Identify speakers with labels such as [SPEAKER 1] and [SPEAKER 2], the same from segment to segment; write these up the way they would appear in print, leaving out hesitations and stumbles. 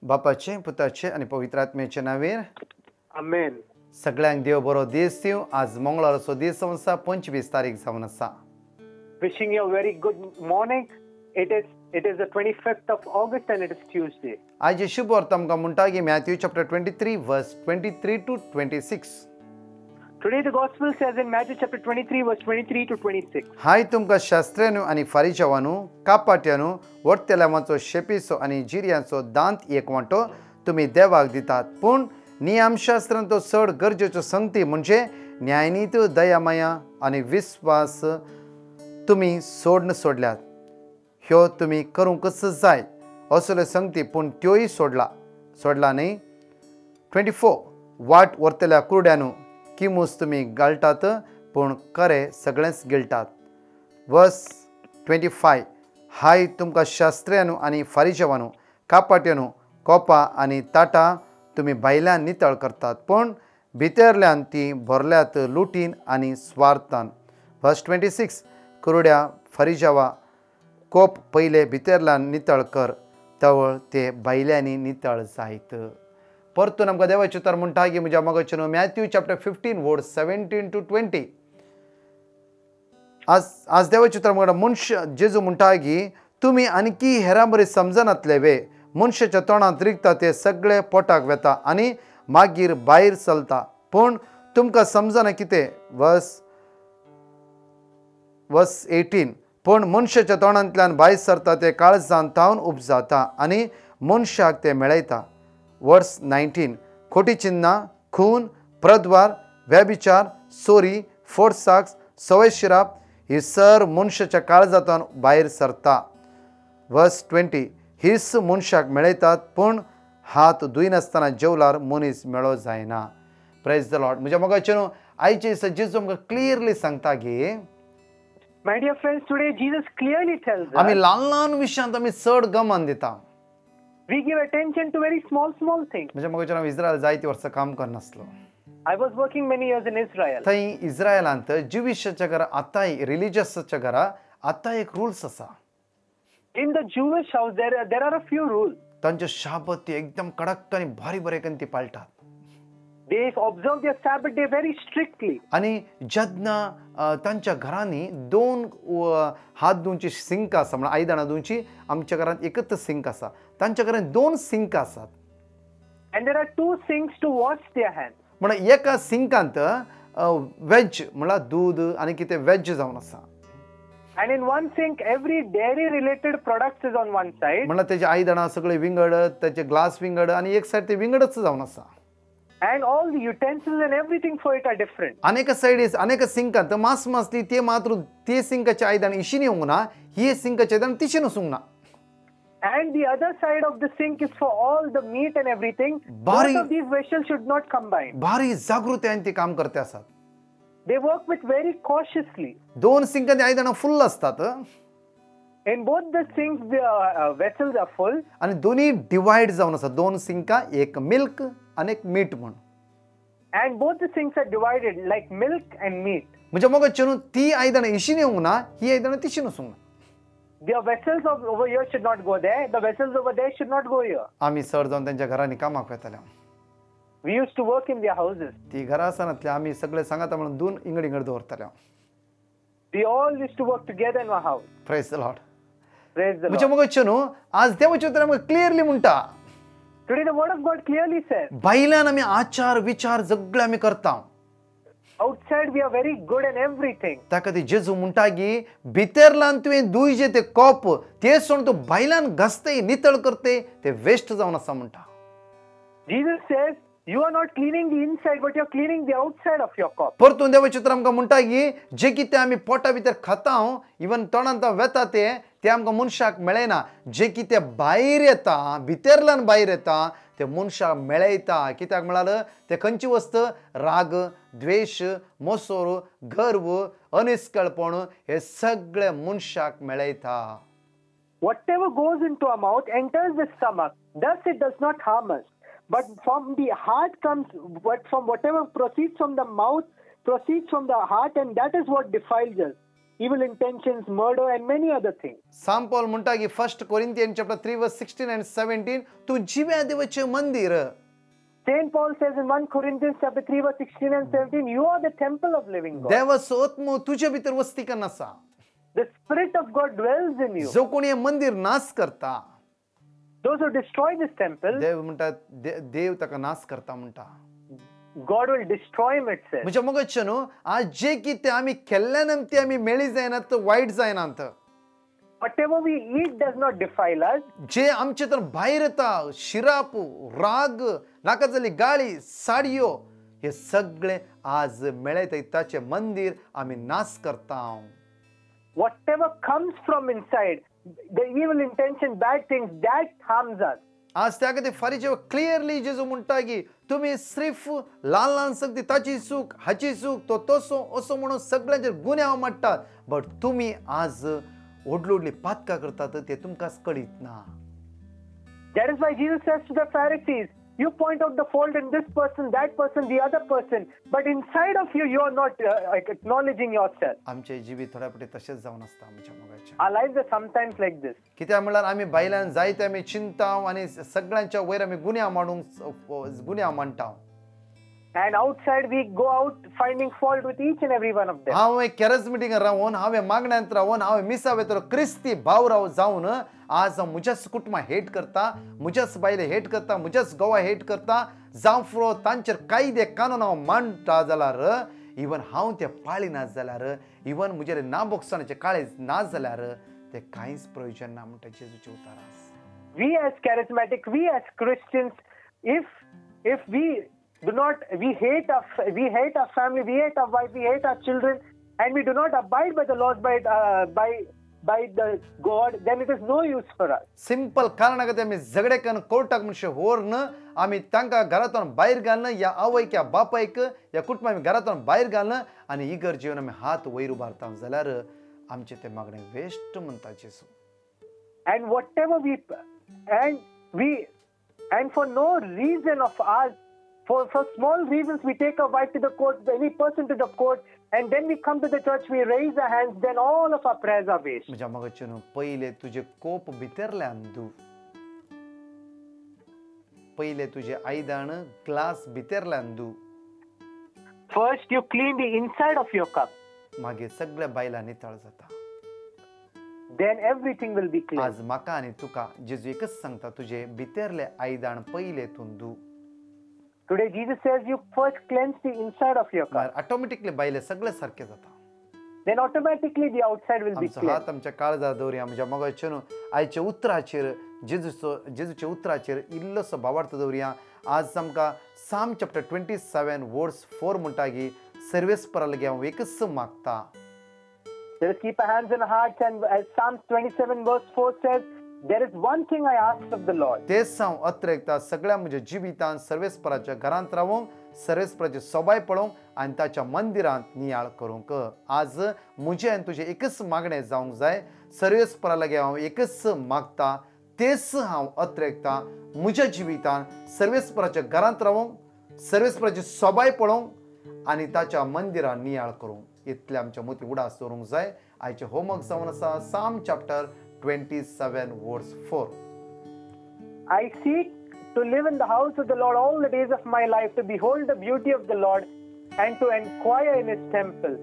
[SPEAKER 1] बापाचे पुताचे आणि पवित्र आत्म्याचे नावेर
[SPEAKER 2] Amen.
[SPEAKER 1] सगळ्यांक देव बरो दीस दिवं. आज मंगळाराचो दीस आसा, 25 तारीख जावन आसा.
[SPEAKER 2] Wishing you a very good morning. It is the 25th of August and it is Tuesday.
[SPEAKER 1] आज शुभ वार्ता आमकां म्हणटा की मॅथ्यू चॅप्टर 23 वर्स 23 to 26.
[SPEAKER 2] Today the gospel says in Matthew chapter 23 verse 23 to 26.
[SPEAKER 1] हाय तुमकां शास्त्र्यांनो आनी फारिशावांनो, कापाट्यांनो, वट्टेलावांचो शेपिसो आनी जिरयांचो दांत एकवटो तुमी देवाक दितात, पूण नियमशास्त्रांचो चड गरजेच्यो संगती म्हणजे न्यायनीत, दयामाया आनी विस्वास तुमी सोडल्यात. ह्यो तुमी करूंकच जाय असल्यो संगती, पूण त्योय सोडला न्ही. 24 वाट व्हरतल्या कुरड्यानो किमूस तुमी घालतात, पूण खरें सगळेंच गिळटात. वर्स 25 हाय तुमकां शास्त्र्यांनो आनी फारिशावांनो, कापाट्यांनो, कोपां आनी ताटां तुमी भायल्यान नितळ करतात, पूण भितरल्यान ती भरल्यात लुटीन आनी स्वार्थान. वर्स 26 कुरड्या, फारिशावा, कोप पयले भितरल्यान नितळ कर, तवळ ते भायल्यांनी नितळ जायत. परतून आमकां देवाचें उतर म्हणटा की म्हज्या मोगाचें मॅथ्यू चॅप्टर 15 वर्स 17 to 20. आज देवाचें उतर म्हणटा मनशां जेजू म्हणटा की तुमी आनकी हेरां बरें समजनातले वे. मनशाच्या तोंडांत रिगता ते सगळे पोटाक वेता आनी मागीर भायर चलता, पूण तुमकां समजना कितें. वर्स 18 पूण मनशाच्या तोंडांतल्यान भायर सरता ते काळजांत तावन उपजाता आनी मनशाक ते मेळयता. वर्स 19 खोटी चिन्नां, खून, प्रद्वार, व्यभिचार, चोरी, फोडसाक, सवय शिराप ही सर मनशाच्या काळजांतल्यान भायर सरता. वर्स 20 हीच मनशाक मेळयतात, पूण हात धुयनासतना जेवल्यार मनीस मेळो जायना. Praise the Lord. म्हज्या मोगाचें आयचे दिसा जेजू आमकां क्लियरली सांगता की
[SPEAKER 2] My dear friends, today Jesus clearly tells
[SPEAKER 1] आमी
[SPEAKER 2] us
[SPEAKER 1] ल्हान ल्हान विशयांत आमी चड गमान दिता.
[SPEAKER 2] we give attention to very small things.
[SPEAKER 1] म्हज्या मोगाचें हांव इस्रायल जायती वर्सां काम करनासलो.
[SPEAKER 2] I was working many years in Israel.
[SPEAKER 1] थंय इस्रायलांत ज्युइशाच्या घरा आतांय रिलिजियसाच्या घरा आतां एक रुल्स आसा.
[SPEAKER 2] In the Jewish house there are a few rules.
[SPEAKER 1] तांचे शाबत ती एकदम कडक आनी भारी बरें ती पाळटात.
[SPEAKER 2] They observe their Sabbath day very strictly.
[SPEAKER 1] आनी जेन्ना तांच्या घरांनी 2 हात धुवची सिंक आसा, म्हणल्यार आयदनां धुवची, आमच्या घरांत एकच सिंक आसा. तांच्या घरांत 2 सिंक आसात.
[SPEAKER 2] And there are 2 sinks to wash their hands.
[SPEAKER 1] म्हणल्यार एका सिंकांत वेज म्हणल्यार दूध आनी कितें वेज जावन आसा.
[SPEAKER 2] And in one sink every dairy related products is on one side.
[SPEAKER 1] म्हणल्यार तेजे आयदनां सगळे विंगड, तेजे ग्लास विंगड आनी एक सायड ते विंगडच जावन आसा.
[SPEAKER 2] And all the utensils and everything for it are different.
[SPEAKER 1] अनेक सायडीस अनेक सिंकांत मासली ते मात्र ते सिंकाचे आयदन इशिनी येवंक ना, ही सिंकाचे आयदन तिशीन वचूंक ना.
[SPEAKER 2] And the other side of the sink is for all the meat and everything.
[SPEAKER 1] Bari-
[SPEAKER 2] Both of these vessels should not combine.
[SPEAKER 1] भारी जागृतायेन ते काम करते आसात.
[SPEAKER 2] They work with very cautiously.
[SPEAKER 1] 2 सिंकांची आयदनां फुल्ल असतात
[SPEAKER 2] In both the sinks, the vessels are full.
[SPEAKER 1] आणि दोन्ही divide जावन आसा. 2 सिंकां, एक मिल्क आणि एक मीठ म्हणून.
[SPEAKER 2] And both the sinks are divided like milk and meat.
[SPEAKER 1] म्हणजे मग ती आयदनां इशिन येवंक ना, ही आयदनां तिशीन वचूंक ना.
[SPEAKER 2] The vessels over here should not go there. The vessels over there should not go here.
[SPEAKER 1] आमी चड जावन त्यांच्या घरांनी कामाक वेताले.
[SPEAKER 2] We used to work in their houses.
[SPEAKER 1] ती घरां आसनातले आमी सगळे सांगाता म्हणून 2 इंगड दवरताले.
[SPEAKER 2] We all used to work together in our house.
[SPEAKER 1] Praise the Lord.
[SPEAKER 2] Praise the
[SPEAKER 1] म्हणजे
[SPEAKER 2] Lord.
[SPEAKER 1] मग आज देवाचें उतर आमकां क्लियरली म्हणटा
[SPEAKER 2] Today the word of God clearly says,
[SPEAKER 1] भायल्यान आमी आचार विचार सगळे आमी करता.
[SPEAKER 2] outside we are very good in everything.
[SPEAKER 1] ताका ती जेजू म्हणटा की भितरल्यान तुवें धुयजे ते कॉप ते सोडून तूं भायल्यान घासते नितळ करते ते वेस्ट जावन आसा म्हणटा.
[SPEAKER 2] Jesus says, you are not cleaning the inside, but you are cleaning the outside of your cup.
[SPEAKER 1] परतून देवाचें उतर आमकां म्हणटा की जे कितें आमी पोटा भितर खाता, इवन तोंडांत वेता ते आमकां मनशाक मेळना. जे कितें भायर येता, भितरल्यान भायर येता ते मनशाक मेळयता. कित्याक म्हळ्यार ते खंयची वस्त? राग, द्वेष, मोसोर, गर्व, अनिश्कळपण हे सगळे मनशाक मेळयता.
[SPEAKER 2] Whatever goes into our mouth enters the stomach. Thus it does not harm us. But from the heart comes, from whatever proceeds from the mouth, proceeds from the heart, and that is what defiles us. evil intentions, murder, and many other things.
[SPEAKER 1] Sam Paul म्हणटा की 1 Corinthian chapter 3 वर्स 16 and 17 तू जिव्या देवाचे मंदिर.
[SPEAKER 2] Saint Paul says in 1 Corinthians chapter 3 verse 16 and 17, you are the temple of living God.
[SPEAKER 1] देवाचो आत्मो तुझ्या भितर वस्ती करन आसा.
[SPEAKER 2] The Spirit of God dwells in you.
[SPEAKER 1] जो कोणी हे मंदिर नाश करता,
[SPEAKER 2] Those who destroy this temple,
[SPEAKER 1] देव म्हणटा देव ताका नाश करता म्हणटा.
[SPEAKER 2] God will destroy him, it says.
[SPEAKER 1] म्हणजे मग न्हू आज जे कितें आमी केल्ल्यान ती आमी मेळी जायनात, वायट जायनात.
[SPEAKER 2] Whatever we eat does not defile us.
[SPEAKER 1] जे आमचे तर भायर येता, शिराप, राग, नाका जाली गाळी, साडयो, हे सगळे आज मेळयता ताचे मंदिर आमी नाश करता.
[SPEAKER 2] Whatever comes from inside, the evil intention, bad things, that harms us.
[SPEAKER 1] आज त्या खातीर फारीचे क्लियरली जेजू म्हणटा की तुमी सिर्फ ल्हान ल्हान सकती ताची चूक, हाची चूक, तो तसो असो म्हणून सगळ्यांचेर गुन्यांव मारतात, बट तुमी आज व्हडली व्हडली पातकां करतात ते तुमकांच कळीत ना.
[SPEAKER 2] That is why Jesus says to the Pharisees, you point out the fault in this person, that person, the other person, but inside of you, you are not acknowledging yourself.
[SPEAKER 1] आमचे जिवीत थोड्या पटी तशेंच जावन आसता आमच्या मोगाचे.
[SPEAKER 2] Our lives are sometimes like this.
[SPEAKER 1] कित्याक म्हणल्यार आमी बायलांक जायते आमी चिंताव आनी सगळ्यांच्या वयर आमी गुन्यांव मांडटा.
[SPEAKER 2] And outside we go out finding fault with each and every one of them.
[SPEAKER 1] हांवें कॅरिझमॅटिकान रावून, हांवें मागण्यांत रावून, हांवें मिसावेतलो क्रिस्ती भाव जावन आज हांव म्हज्याच कुटुंबा हेट करता, म्हज्याच बायले हेट करता, म्हज्याच घोवा हेट करता, जावं फुडो तांचेर कायदे कानून हांव मांडटा जाल्यार इवन हांव ते पाळिना जाल्यार, इवन म्हजे नाबोगसणाचे काळेज ना जाल्यार ते कांयच प्रयोजन ना म्हणटा जेजूचे उतारास.
[SPEAKER 2] We as charismatic, we as Christians, if we do not, we hate our family, we hate our wife, we hate our children, and we do not abide by the laws by the God, then it is no use for us.
[SPEAKER 1] Simple कारण खातीर आमी झगडे करून कोर्टाक म्हणचे व्हरून आमी तांकां घरांतून भायर घालना, या आवयक या बापायक या कुटुंबाक आमी घरांतून भायर घालना आनी इगर जीवन आमी हात वयर उबारता जाल्यार आमचे ते मागणे वेस्ट म्हणटा जेजू.
[SPEAKER 2] And whatever and for no reason of ours, for small reasons we take our wife to the court, any person to the court, and then we come to the church, we raise our hands, then all of our prayers are waste.
[SPEAKER 1] म्हज्या मगाचे न्हू पयले तुजे कोप भितरल्यान धू, पयले तुजे आयदन glass भितरल्यान धू.
[SPEAKER 2] First you clean the inside of your cup,
[SPEAKER 1] मागीर सगळ्या बायलां नितळ जाता.
[SPEAKER 2] then everything will be clean.
[SPEAKER 1] आज म्हाका आनी तुका जेजू एकच सांगता, तुजे भितरले आयदन पयले तूं धू.
[SPEAKER 2] Today Jesus says you first cleanse the inside of your cup,
[SPEAKER 1] automatically बायले सगळे सारखे जाता.
[SPEAKER 2] then automatically the outside will be
[SPEAKER 1] आमचो
[SPEAKER 2] clean.
[SPEAKER 1] हात आमच्या काळजार दवरया. म्हज्या मोगाचे न्हू आयच्या उतराचेर जेजूच्या उतराचेर इल्लोसो भावार्थ दवरया. आज आमकां साम चॅप्टर 27 वर्स 4 म्हणटा की सर्वेस्परा लागीं हांव एकच मागता.
[SPEAKER 2] Let us keep our hands and hearts, and as Psalm 27 verse 4 says, there is one thing I ask of the Lord.
[SPEAKER 1] तेच हांव अत्रेकता सगळ्या म्हज्या जिवितांत सर्वेस्पराच्या घरांत रावूंक, सर्वेस्पराचे सोबाय पळोवंक आनी ताच्या मंदिरांत नियाळ करूंक. आज म्हजें आनी तुजें एकच मागणें जावंक जाय. सर्वेस्परा लागीं हांव एकच मागता, तेच हांव अत्रेकता म्हज्या जिवितांत सर्वेस्पराच्या घरांत रावूंक, सर्वेस्पराची सोबाय पळोवंक आनी ताच्या मंदिरांत नियाळ करूंक. इतले आमच्या मोती उडास दवरूंक जाय. आयचे होमवर्क जावन आसा साम chapter 27 verse 4.
[SPEAKER 2] I seek to live in the house of the Lord all the days of my life, to behold the beauty of the Lord and to inquire in his temple.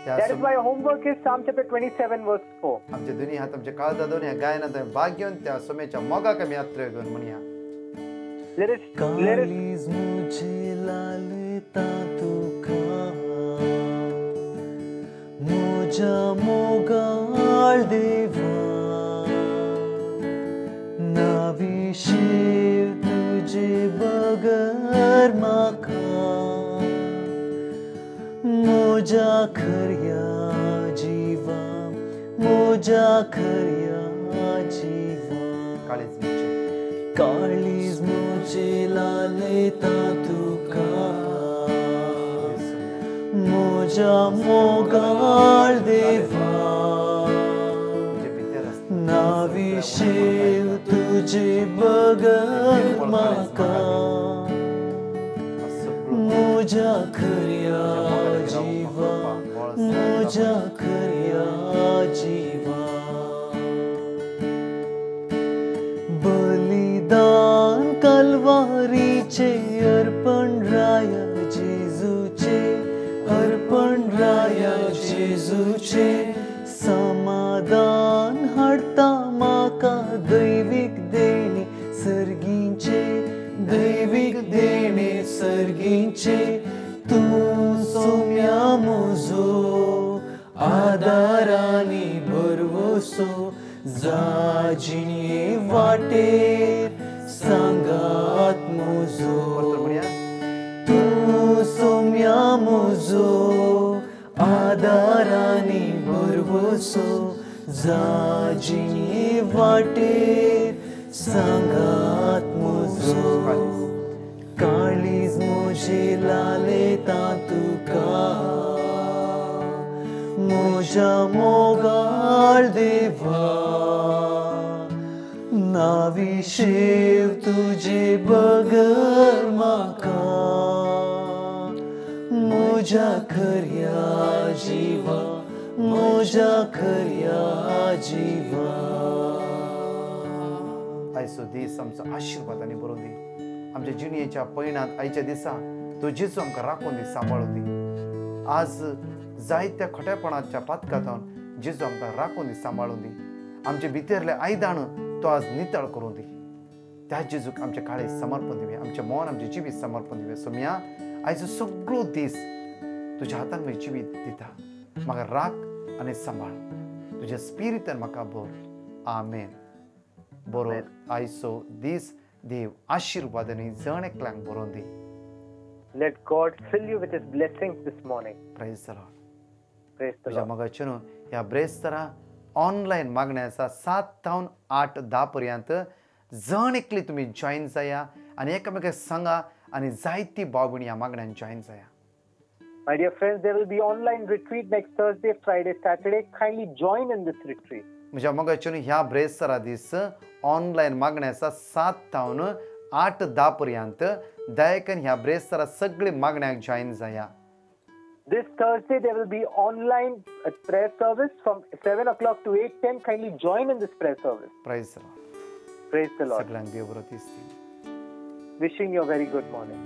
[SPEAKER 2] That is why homework is Psalm chapter 27 verse 4.
[SPEAKER 1] आमचे दोन्ही हात आमच्या काळजात दोन्ही गायनात भाग घेऊन त्या सोम्याच्या मोगाक आमी यात्रे घेऊन म्हणया.
[SPEAKER 2] Let us
[SPEAKER 3] मुझे लालता तुका मुझा मोगाळ देवा नाविशीर तुझे बगर माका मुझा खर्या जीवा मुझा खर्या जीवा काळीज मुझे लालता तुका मुझा मोगाळ देवा नाविशीर तुझे बगर माका मुझा खर्या जीवा मुझा खर्या जेजूचे समाधान हाडटा म्हाका दैवीक देणे सर्गींचे दैवीक देणे सर्गींचे तूं सोम्या म्हजो आदारानी भरवसो जाजिणे वाटेर सांगात म्हजो तूं सोम्या म्हजो आदारानी भरवसो जाजिणे वाटेर सांगात म्हजो काळीज म्हजे लालयता तुका म्हज्या मोगाळ देवा नाविशेव तुजे बगर म्हाका म्हज्या खऱ्या जिवा म्हज्या खऱ्या जिवा
[SPEAKER 1] आयचो दीस आमचो आशिर्वादांनी भरून दी आमच्या जिणयेच्या पैणात आयच्या दिसा तो जेजू आमकां राखून दी सांबाळून दी आज जायत्या खोट्यापणाच्या पातकांतून जेजू आमकां राखून दी सांबाळून दी आमचे भितरले आयदाण तो आज नितळ करून दी त्या जेजूक आमचे काळे समर्पण दिवे आमचे मन आमचे जिवीत समर्पण दिवे सोम्या आयचो सगळो दीस तुज्या हातान म्हजें जिवीत दिता म्हाका राख आनी सांबाळ तुज्या स्पिरितान म्हाका भर आमेन बरो आयचो दीस देव आशिर्वादांनी जण एकल्यांक भरोवन दी
[SPEAKER 2] Let God fill you with His blessings this morning.
[SPEAKER 1] Praise the Lord
[SPEAKER 2] Praise the
[SPEAKER 1] तुझ्या
[SPEAKER 2] Lord.
[SPEAKER 1] मगाच्यान ह्या ब्रेस्तरा ऑनलायन मागण्या आसा 7 तावन 8 10 पर्यंत जण एकली तुमी जॉईन जाया आनी एकामेकाक सांगा आनी जायती भाव भयणी ह्या मागण्यांत जॉईन जाया
[SPEAKER 2] My dear friends, there will be online retreat next Thursday, Friday, Saturday. Kindly join in this retreat.
[SPEAKER 1] म्हज्या मगाच्यान ह्या ब्रेस्तरा दीस ऑनलायन मागण्या आसा 7 तावन 8 10 पर्यंत दयाकन ह्या ब्रेस्तरा सगळी मागण्यांक जॉईन जाया
[SPEAKER 2] This Thursday, there will be online prayer service from 7 o'clock to 8:10. Kindly join in this prayer service.
[SPEAKER 1] Praise the Lord
[SPEAKER 2] Praise the Lord.
[SPEAKER 1] सगळ्यांक देव बरो दीस दी
[SPEAKER 2] Wishing you a very good morning.